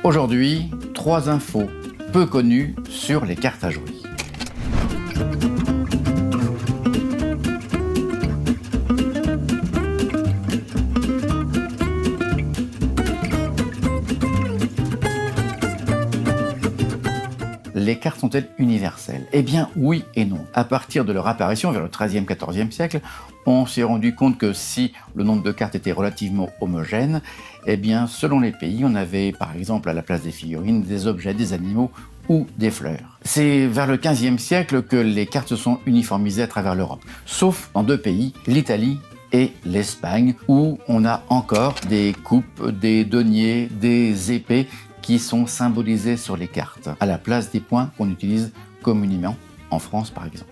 Aujourd'hui, 3 infos peu connues sur les cartes à jouer. Les cartes sont-elles universelles? Eh bien oui et non. À partir de leur apparition vers le XIIIe-XIVe siècle, on s'est rendu compte que si le nombre de cartes était relativement homogène, eh bien selon les pays, on avait par exemple à la place des figurines des objets, des animaux ou des fleurs. C'est vers le XVe siècle que les cartes se sont uniformisées à travers l'Europe, sauf dans 2 pays, l'Italie et l'Espagne, où on a encore des coupes, des deniers, des épées qui sont symbolisés sur les cartes, à la place des points qu'on utilise communément en France par exemple.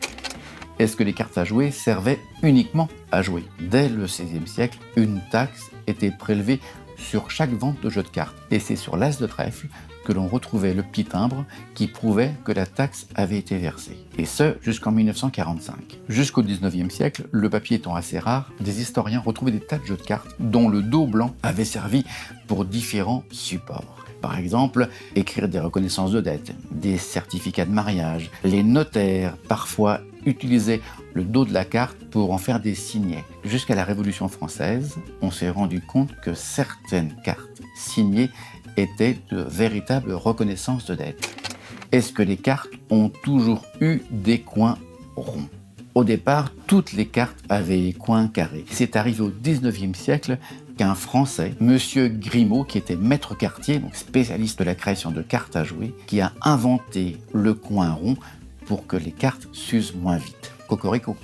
Est-ce que les cartes à jouer servaient uniquement à jouer? Dès le XVIe siècle, une taxe était prélevée sur chaque vente de jeux de cartes, et c'est sur l'as de trèfle que l'on retrouvait le petit timbre qui prouvait que la taxe avait été versée. Et ce, jusqu'en 1945. Jusqu'au XIXe siècle, le papier étant assez rare, des historiens retrouvaient des tas de jeux de cartes dont le dos blanc avait servi pour différents supports. Par exemple, écrire des reconnaissances de dette, des certificats de mariage. Les notaires, parfois, utilisaient le dos de la carte pour en faire des signets. Jusqu'à la Révolution française, on s'est rendu compte que certaines cartes signées étaient de véritables reconnaissances de dette. Est-ce que les cartes ont toujours eu des coins ronds? Au départ, toutes les cartes avaient des coins carrés. C'est arrivé au XIXe siècle qu'un Français, Monsieur Grimaud, qui était maître cartier, donc spécialiste de la création de cartes à jouer, qui a inventé le coin rond pour que les cartes s'usent moins vite. Cocorico.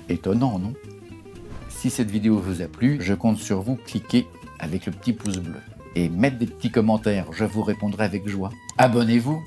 Étonnant, non? Si cette vidéo vous a plu, je compte sur vous, cliquez avec le petit pouce bleu et mettre des petits commentaires, je vous répondrai avec joie. Abonnez-vous